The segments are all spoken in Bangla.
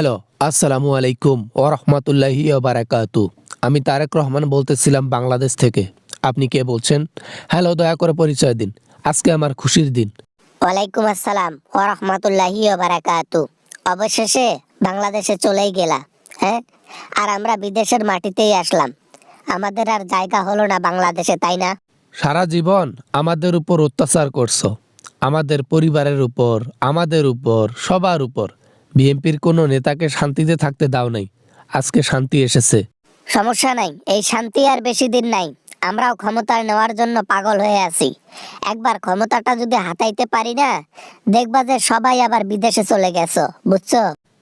হ্যালো, আসসালামু আলাইকুম ওয়া রাহমাতুল্লাহি ওয়া বারাকাতুহু। আমি তারেক রহমান বলতেছিলাম বাংলাদেশ থেকে। আপনি কে বলছেন? হ্যালো, দয়া করে পরিচয় দিন। আজকে আমার খুশির দিন। ওয়ালাইকুম আসসালাম ওয়া রাহমাতুল্লাহি ওয়া বারাকাতুহু। অবশেষে বাংলাদেশে চলেই গেলা, হ্যাঁ? আর আমরা বিদেশের মাটিতেই আসলাম। আমাদের আর জায়গা হলো না বাংলাদেশে, তাই না? সারা জীবন আমাদের উপর অত্যাচার করছো। আমাদের পরিবারের উপর, আমাদের উপর, সবার উপর। বিএনপির কোনো নেতাকে শান্তিতে থাকতে দাও নাই। আজকে শান্তি এসেছে। সমস্যা নাই, এই শান্তি আর বেশি দিন নাই। আমরাও ক্ষমতা নেওয়ার জন্য পাগল হয়ে আছি। একবার ক্ষমতাটা যদি হাতাইতে পারি না, দেখবা যে সবাই আবার বিদেশে চলে গেছো, বুঝছো?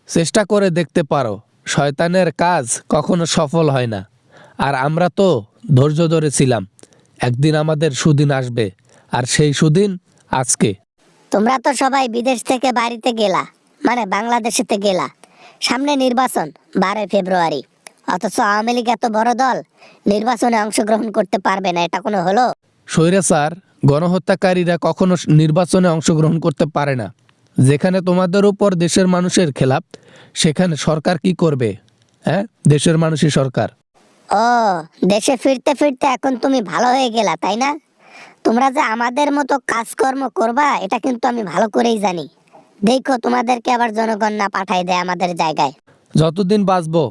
চেষ্টা করে দেখতে পারো, শয়তানের কাজ কখনো সফল হয় না। আর আমরা তো ধৈর্য ধরেছিলাম, একদিন আমাদের সুদিন আসবে। আর সেই সুদিন আজকে। তোমরা তো সবাই বিদেশ থেকে বাড়িতে গেলা, মানে বাংলাদেশেতে গেলা। সামনে নির্বাচন 12 ফেব্রুয়ারি, অথচ আওয়ামী লীগ এত বড় দল নির্বাচনে অংশগ্রহণ করতে পারবে না, এটা কোনো হলো? স্বৈরাচার গণহত্যাকারীরা কখনো নির্বাচনে অংশগ্রহণ করতে পারে না। যেখানে তোমাদের উপর দেশের মানুষের খেলাপ, সেখানে সরকার কি করবে? হ্যাঁ, দেশের মানুষই সরকার। ও, দেশে ফিরতে ফিরতে এখন তুমি ভালো হয়ে গেলা, তাই না? তোমরা যে আমাদের মতো কাজকর্ম করবা এটা কিন্তু আমি ভালো করেই জানি। দেখো তোমাদেরকে আবার জনগণ না পাঠাই দেয় আমাদের জায়গায়। যতদিন বাঁচবো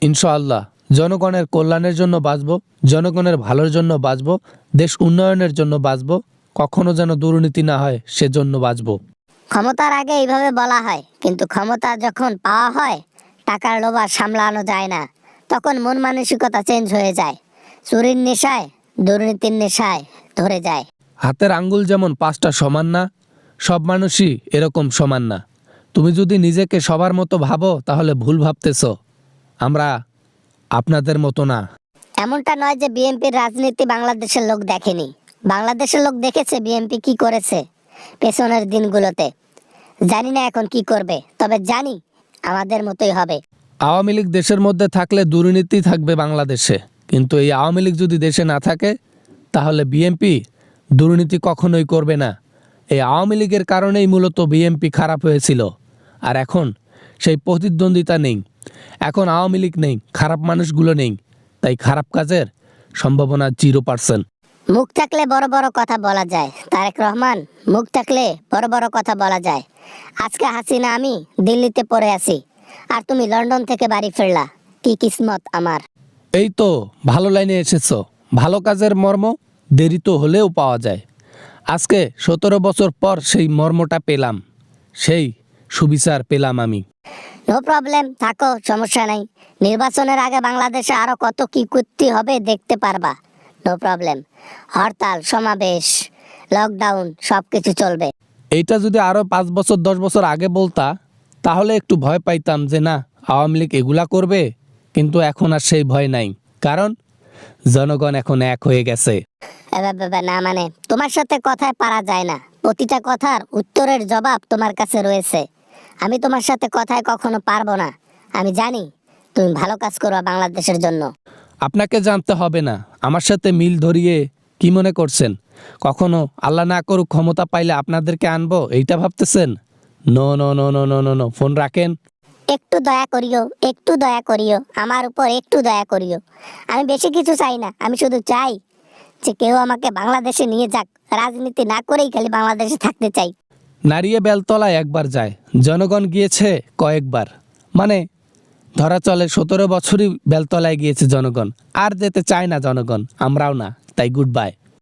ইনশাআল্লাহ জনগণের কল্যাণের জন্য বাঁচবো, জনগণের ভালোর জন্য বাঁচবো, দেশ উন্নয়নের জন্য বাঁচবো। কখনো যেন দুর্নীতি না হয় সেজন্য বাঁচবো। ক্ষমতার আগে এইভাবে বলা হয়, কিন্তু ক্ষমতা যখন পাওয়া হয়, টাকার লোভ আর সামলানো যায় না। তখন মন মানসিকতা চেঞ্জ হয়ে যায়। চুরির নেশায়, দুর্নীতির নেশায় ধরে যায়। হাতের আঙ্গুল যেমন 5টা সমান না, সব মানুষই এরকম সমান না। তুমি যদি নিজেকে সবার মতো ভাবো তাহলে ভুল ভাবতেছো। আমরা আপনাদের মতো না। এমনটা নয় যে বিএনপির রাজনীতি বাংলাদেশের লোক দেখেনি। বাংলাদেশের লোক দেখেছে বিএনপি কি করেছে পেছনের দিনগুলোতে। জানি না এখন কি করবে, তবে জানি আমাদের মতোই হবে। আওয়ামী লীগ দেশের মধ্যে থাকলে দুর্নীতি থাকবে বাংলাদেশে, কিন্তু এই আওয়ামী লীগ যদি দেশে না থাকে তাহলে বিএনপি দুর্নীতি কখনোই করবে না। এই আওয়ামী লীগের কারণেই মূলত বিএনপি খারাপ হয়েছিল। আর এখন সেই প্রতিদ্বন্দ্বিতা নেই, এখন আওয়ামী লীগ নেই, খারাপ মানুষগুলো নেই, তাই খারাপ কাজের সম্ভাবনা 0%। মুখ থাকলে বড় বড় কথা বলা যায়, তারেক রহমান। মুখ থাকলে বড় বড় কথা বলা যায়। আজকে হাসিনা আমি দিল্লিতে পড়ে আছি, আর তুমি লন্ডন থেকে বাড়ি ফিরলা। কি কিসমত আমার। এই তো ভালো লাইনে এসেছো। ভালো কাজের মর্ম দেরি তো হলেও পাওয়া যায়। আজকে 17 বছর পর সেই মর্মটা পেলাম, সেই সুবিচার পেলাম আমি। নো প্রবলেম, থাকো, সমস্যা নাই। নির্বাচনের আগে বাংলাদেশে আরো কত কি করতে হবে দেখতে পারবা। No problem. হরতাল, সমাবেশ, লকডাউন সবকিছু চলবে। এইটা যদি আরো 5 বছর 10 বছর আগে বলতা তাহলে একটু ভয় পাইতাম যে না, আওয়ামী লীগ এগুলা করবে। কিন্তু এখন আর সেই ভয় নাই, কারণ জনগণ এখন এক হয়ে গেছে। না মানে, তোমার সাথে কথায় পারা যায় না। প্রতিটা কথার উত্তরের জবাব তোমার কাছে রয়েছে। আমি তোমার সাথে কথায় কখনো পারবো না। আমি জানি তুমি ভালো কাজ করবা বাংলাদেশের জন্য। আপনাকে জানতে হবে না। আমার সাথে মিল ধরিয়ে কি মনে করছেন? কখনো আল্লাহ না করুক ক্ষমতা পাইলে আপনাদেরকে আনবো এইটা ভাবতেছেন? No no no no no no no, phone রাখেন। একটু দয়া করিও, একটু দয়া করিও, আমার উপর একটু দয়া করিও। আমি বেশি কিছু চাই না, আমি শুধু চাই যে কেউ আমাকে বাংলাদেশে নিয়ে যাক। রাজনীতি না করেই খালি বাংলাদেশে থাকতে চাই। নারিয়ে বেলতলায় একবার যায়, জনগণ গিয়েছে কয়েকবার। মানে ধরা চলে 17 বছরই বেলতলায় গিয়েছে জনগণ, আর যেতে চায় না জনগণ, আমরাও না। তাই গুড বাই।